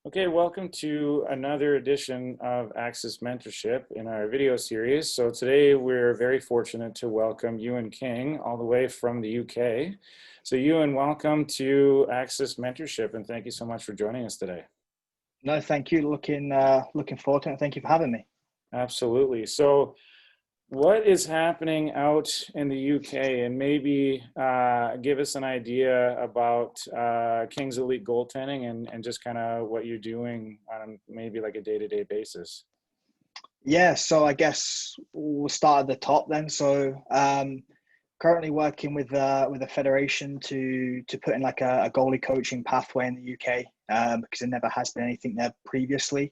Okay, welcome to another edition of Access Mentorship in our video series. So today we're very fortunate to welcome Euan King all the way from the UK. So Euan, welcome to Access Mentorship and thank you so much for joining us today. No, thank you. Looking forward to it. And thank you for having me. Absolutely. So what is happening out in the UK, and maybe give us an idea about King's Elite Goaltending and just kind of what you're doing on maybe like a day-to-day basis. Yeah, so I guess we'll start at the top then. So currently working with a federation to put in like a goalie coaching pathway in the UK because there never has been anything there previously.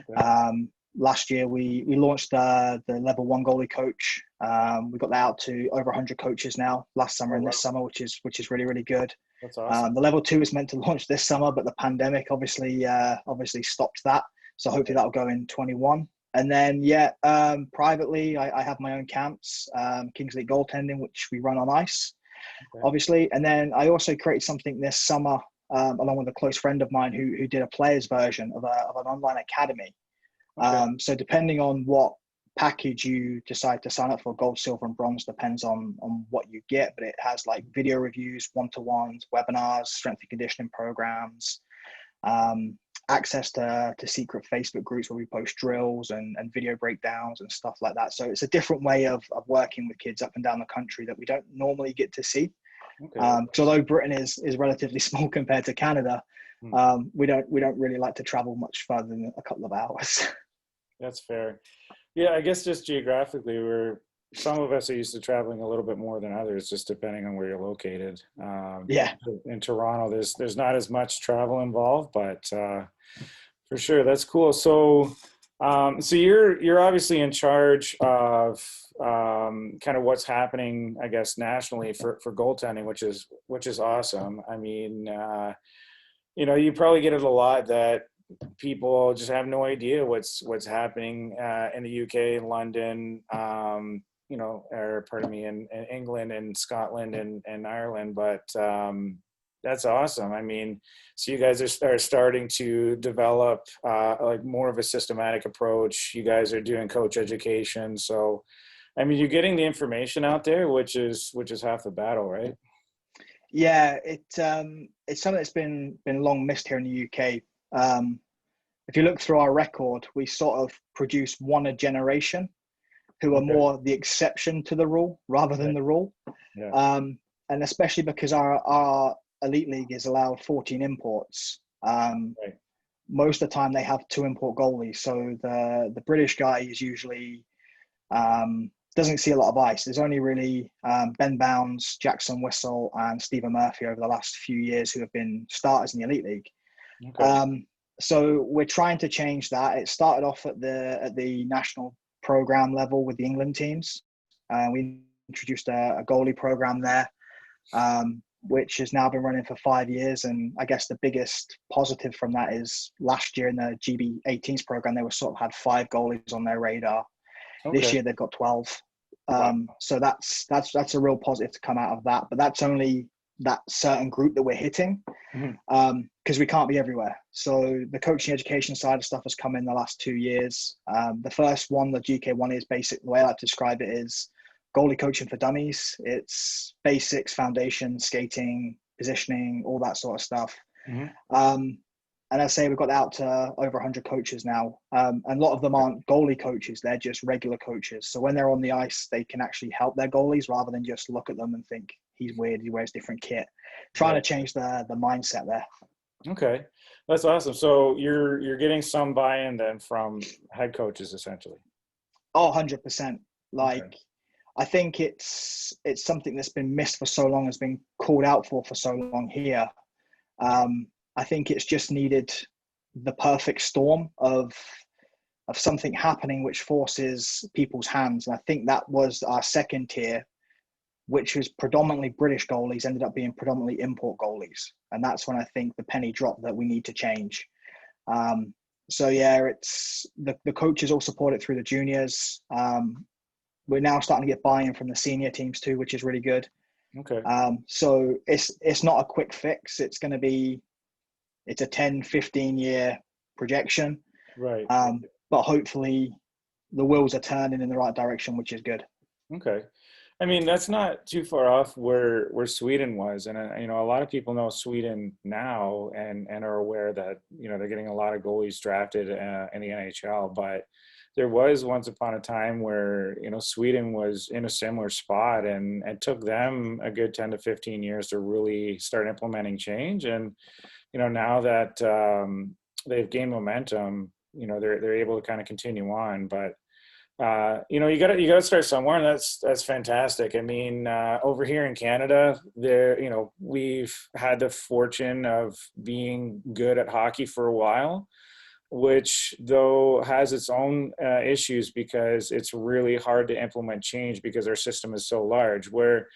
Okay. Last year we launched the level 1 goalie coach. We got that out to over 100 coaches now last summer Oh, and wow. this summer, which is really, really good. That's awesome. The level 2 is meant to launch this summer, but the pandemic obviously stopped that. So hopefully that'll go in 21. And then privately I have my own camps, King's Elite Goaltending, which we run on ice, Okay. obviously. And then I also created something this summer along with a close friend of mine who did a player's version of an online academy. Okay. So depending on what package you decide to sign up for, gold, silver, and bronze depends on what you get, but it has like video reviews, one-to-ones, webinars, strength and conditioning programs, access to secret Facebook groups where we post drills and video breakdowns and stuff like that. So it's a different way of working with kids up and down the country that we don't normally get to see. Okay. So although Britain is relatively small compared to Canada, we don't really like to travel much further than a couple of hours. That's fair. Yeah, I guess just geographically, some of us are used to traveling a little bit more than others, just depending on where you're located. Yeah. In Toronto, there's not as much travel involved, but for sure, that's cool. So, so you're obviously in charge of kind of what's happening, I guess, nationally for goaltending, which is awesome. I mean, you probably get it a lot that people just have no idea what's happening in the UK, London, or pardon me, in England and Scotland and Ireland. But that's awesome. I mean, so you guys are starting to develop like more of a systematic approach. You guys are doing coach education. So, I mean, you're getting the information out there, which is half the battle, right? Yeah, it's something that's been long missed here in the UK. If you look through our record, we sort of produce one a generation who are Okay. more the exception to the rule rather than Right. the rule. Yeah. And especially because our elite league is allowed 14 imports. Right. Most of the time they have 2 import goalies. So the British guy is usually doesn't see a lot of ice. There's only really Ben Bounds, Jackson Whistle, and Stephen Murphy over the last few years who have been starters in the elite league. Okay. So we're trying to change that. It started off at the national program level with the England teams. We introduced a goalie program there, which has now been running for 5 years. And I guess the biggest positive from that is last year in the GB18s program, they were sort of had 5 goalies on their radar. This Okay. year they've got 12. Wow. So that's a real positive to come out of that. But that's only that certain group that we're hitting. Mm-hmm. Because we can't be everywhere. So the coaching education side of stuff has come in the last 2 years. The first one, the GK one, is basic. The way I like to describe it is goalie coaching for dummies. It's basics, foundation, skating, positioning, all that sort of stuff. Mm-hmm. And I say we've got out to over 100 coaches now. And a lot of them aren't goalie coaches. They're just regular coaches. So when they're on the ice, they can actually help their goalies rather than just look at them and think, he's weird, he wears different kit. Trying to change the mindset there. Okay, that's awesome. So you're getting some buy-in then from head coaches essentially. Oh, 100%. Okay. Like, I think it's something that's been missed for so long, has been called out for so long here. I think it's just needed the perfect storm of something happening which forces people's hands. And I think that was our second tier, which was predominantly British goalies, ended up being predominantly import goalies. And that's when I think the penny dropped that we need to change. So yeah, it's the coaches all support it through the juniors. We're now starting to get buy-in from the senior teams too, which is really good. Okay. So it's not a quick fix. It's a 10, 15 year projection. Right. But hopefully the wheels are turning in the right direction, which is good. Okay. I mean, that's not too far off where Sweden was, and you know, a lot of people know Sweden now and are aware that, you know, they're getting a lot of goalies drafted in the NHL. But there was once upon a time where, you know, Sweden was in a similar spot, and it took them a good 10 to 15 years to really start implementing change. And you know, now that they've gained momentum, you know, they're able to kind of continue on. But you know, you gotta start somewhere, and that's fantastic. I mean, over here in Canada, there, you know, we've had the fortune of being good at hockey for a while, which though has its own issues because it's really hard to implement change because our system is so large. Where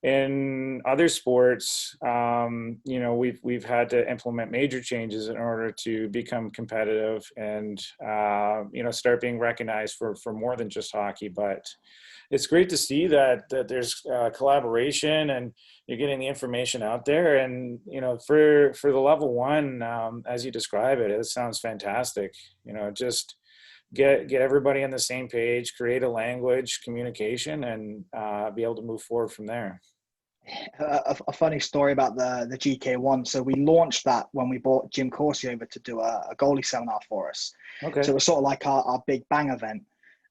in other sports, you know, we've had to implement major changes in order to become competitive and you know, start being recognized for more than just hockey. But it's great to see that there's collaboration and you're getting the information out there. And you know, for the level one, as you describe it, it sounds fantastic. You know, just get everybody on the same page, create a language, communication, and be able to move forward from there. A funny story about the GK1. So we launched that when we brought Jim Corsi over to do a goalie seminar for us. Okay. So it was sort of like our big bang event.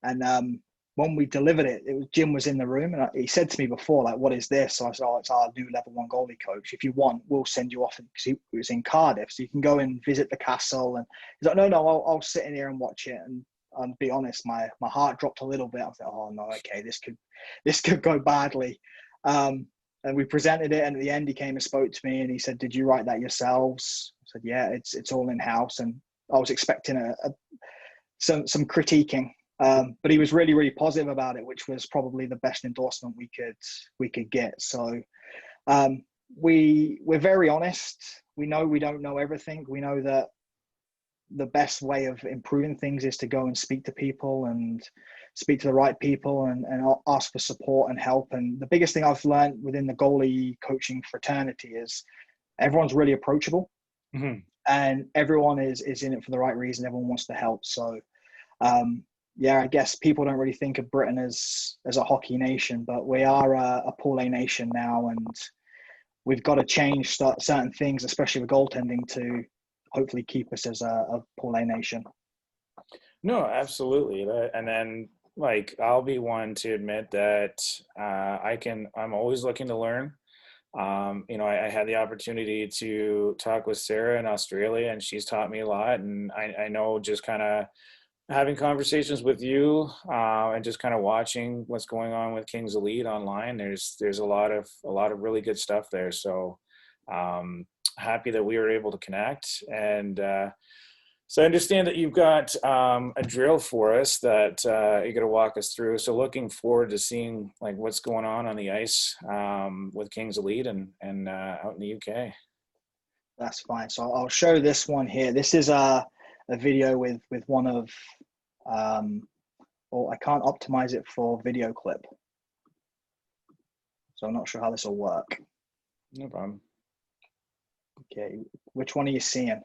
And when we delivered it, Jim was in the room, and he said to me before, like, "What is this?" So I said, "Oh, it's our new level one goalie coach. If you want, we'll send you off," because he was in Cardiff, so you can go and visit the castle. And he's like, "No, I'll sit in here and watch it." And be honest, my heart dropped a little bit. I was like, "Oh no, okay, this could go badly." And we presented it, and at the end, he came and spoke to me, and he said, "Did you write that yourselves?" I said, "Yeah, it's all in house." And I was expecting some critiquing, but he was really, really positive about it, which was probably the best endorsement we could get. So we're very honest. We know we don't know everything. We know that the best way of improving things is to go and speak to people and speak to the right people and ask for support and help. And the biggest thing I've learned within the goalie coaching fraternity is everyone's really approachable. Mm-hmm. And everyone is in it for the right reason. Everyone wants to help. So yeah, I guess people don't really think of Britain as a hockey nation, but we are a Pool A nation now, and we've got to change certain things, especially with goaltending, to hopefully keep us as a Pool A nation. No, absolutely. And then, like, I'll be one to admit that I'm always looking to learn. You know, I had the opportunity to talk with Sarah in Australia, and she's taught me a lot. And I know just kind of having conversations with you and just kind of watching what's going on with Kings Elite online, there's a lot of really good stuff there. So happy that we were able to connect. And so I understand that you've got a drill for us that you're going to walk us through. So looking forward to seeing like what's going on the ice with Kings Elite and out in the UK. That's fine. So I'll show this one here. This is a video with one of, or I can't optimize it for video clip. So I'm not sure how this will work. No problem. Okay, which one are you seeing?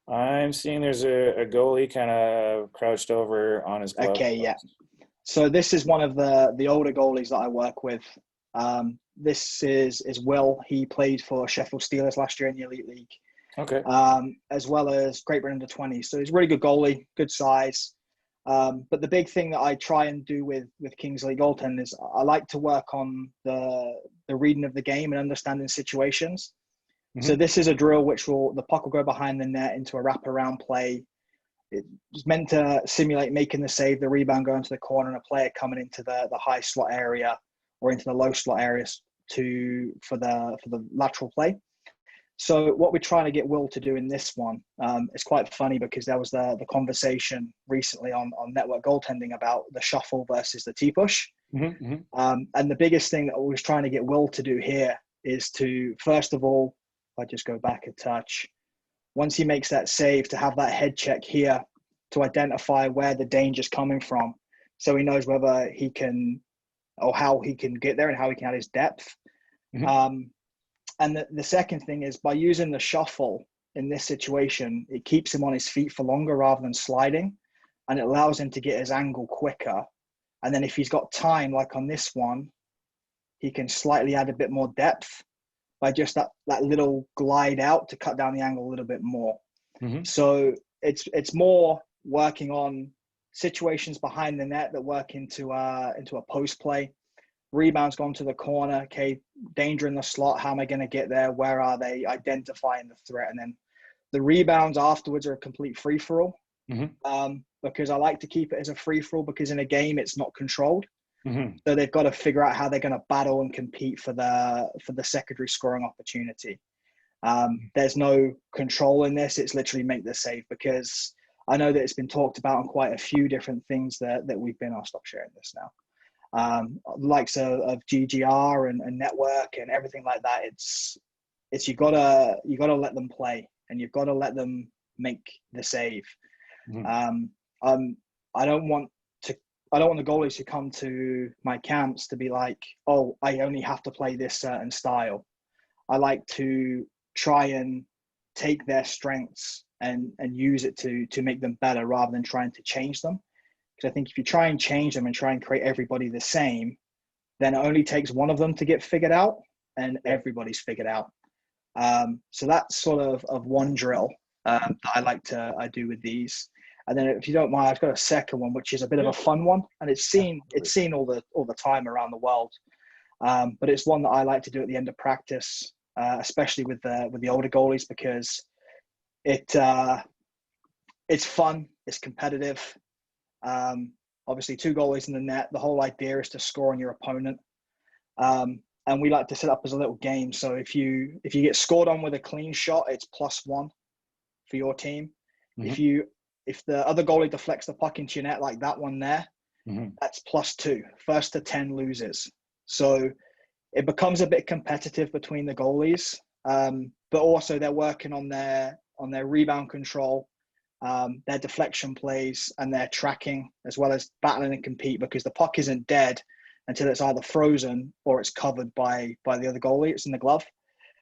I'm seeing there's a goalie kind of crouched over on his glove. Okay, yeah. So this is one of the older goalies that I work with. This is Will. He played for Sheffield Steelers last year in the Elite League. Okay. As well as Great Britain under 20. So he's a really good goalie, good size. But the big thing that I try and do with Kingsley goaltending is I like to work on the reading of the game and understanding situations. Mm-hmm. So this is a drill which the puck will go behind the net into a wraparound play. It's meant to simulate making the save, the rebound going to the corner, and a player coming into the high slot area or into the low slot areas for the lateral play. So what we're trying to get Will to do in this one is quite funny because there was the conversation recently on Network Goaltending about the shuffle versus the T-push. Mm-hmm. And the biggest thing that we was trying to get Will to do here is to, first of all, if I just go back a touch, once he makes that save, to have that head check here to identify where the danger's coming from. So he knows whether he can, or how he can get there and how he can add his depth. Mm-hmm. And the second thing is by using the shuffle, in this situation, it keeps him on his feet for longer rather than sliding, and it allows him to get his angle quicker. And then if he's got time, like on this one, he can slightly add a bit more depth by just that little glide out to cut down the angle a little bit more. Mm-hmm. So it's more working on situations behind the net that work into a post play. Rebounds gone to the corner. Okay, danger in the slot. How am I going to get there? Where are they? Identifying the threat, and then the rebounds afterwards are a complete free for all. Mm-hmm. Because I like to keep it as a free for all, because in a game it's not controlled. Mm-hmm. So they've got to figure out how they're going to battle and compete for the secondary scoring opportunity. There's no control in this. It's literally make the save, because I know that it's been talked about on quite a few different things that we've been. I'll stop sharing this now. Likes of GGR and network and everything like that. It's you gotta let them play, and you've got to let them make the save. Mm-hmm. I don't want the goalies who come to my camps to be like, oh, I only have to play this certain style. I like to try and take their strengths and use it to make them better, rather than trying to change them. Because I think if you try and change them and try and create everybody the same, then it only takes one of them to get figured out, and everybody's figured out. So that's sort of one drill that I do with these. And then, if you don't mind, I've got a second one, which is a bit of a fun one, and it's seen all the time around the world. But it's one that I like to do at the end of practice, especially with the older goalies, because it's fun, it's competitive. Obviously, two goalies in the net. The whole idea is to score on your opponent, and we like to set up as a little game. So if you get scored on with a clean shot, it's +1 for your team. Mm-hmm. If the other goalie deflects the puck into your net, like that one there, Mm-hmm. that's +2. First to 10 loses. So it becomes a bit competitive between the goalies, but also they're working on their rebound control, their deflection plays, and their tracking, as well as battling and compete, because the puck isn't dead until it's either frozen or it's covered by the other goalie. It's in the glove.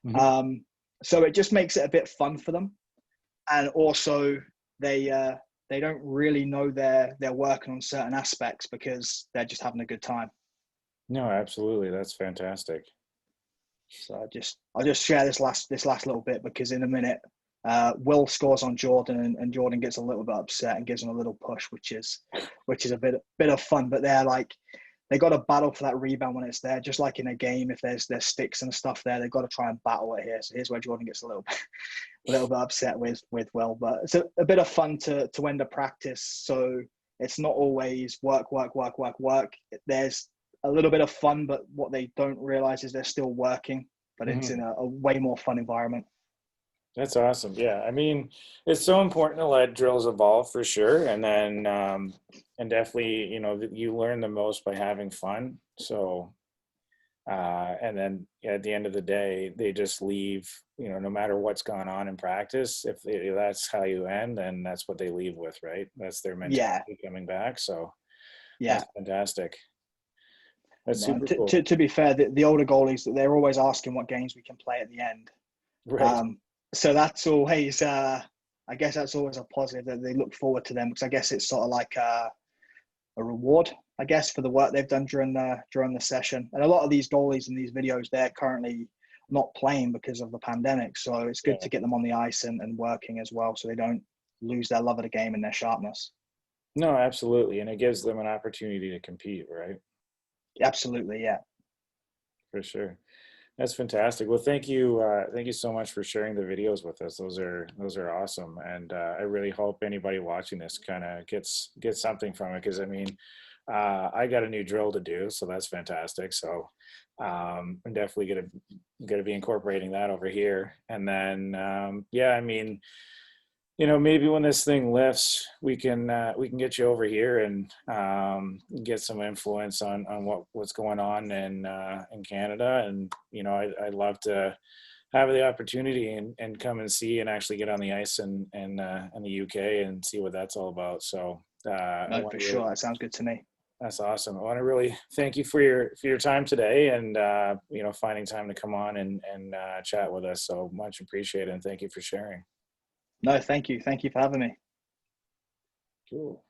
Mm-hmm. So it just makes it a bit fun for them. And also they don't really know they're working on certain aspects, because they're just having a good time. No, absolutely. That's fantastic. So I'll just share this last little bit, because in a minute, Will scores on Jordan, and Jordan gets a little bit upset and gives him a little push, which is a bit of fun. But they're like, they got to battle for that rebound when it's there, just like in a game. If there's sticks and stuff there, they've got to try and battle it here. So here's where Jordan gets a little bit upset with Will. But it's a bit of fun to end a practice. So it's not always work. There's a little bit of fun, but what they don't realize is they're still working, but it's Mm-hmm. in a way more fun environment. That's awesome. Yeah, I mean, it's so important to let drills evolve for sure, and then and definitely, you learn the most by having fun. So, and then at the end of the day, they just leave. No matter what's gone on in practice, if that's how you end, then that's what they leave with, right? That's their Yeah, mentality coming back. So yeah. that's fantastic. That's No, super cool. to be fair, the older goalies, they're always asking what games we can play at the end. Right. So that's always, I guess that's always a positive, that they look forward to them, because I guess it's sort of like a reward, I guess, for the work they've done during the session. And a lot of these goalies in these videos, they're currently not playing because of the pandemic. So it's good Yeah. to get them on the ice and working as well, so they don't lose their love of the game and their sharpness. No, absolutely, and it gives them an opportunity to compete, right? Absolutely, yeah. For sure. That's fantastic. Well, thank you so much for sharing the videos with us. Those are awesome, and I really hope anybody watching this kind of gets something from it. Because I mean, I got a new drill to do, so that's fantastic. So I'm definitely gonna be incorporating that over here. And then yeah, I mean, maybe when this thing lifts, we can get you over here and get some influence on what's going on in Canada. And I'd love to have the opportunity and come and see and actually get on the ice in the UK and see what that's all about. So I No, want for to really. sure. That sounds good to me. That's awesome. I want to really thank you for your time today, and finding time to come on and chat with us. So much appreciated, and thank you for sharing. No, thank you. Thank you for having me. Cool.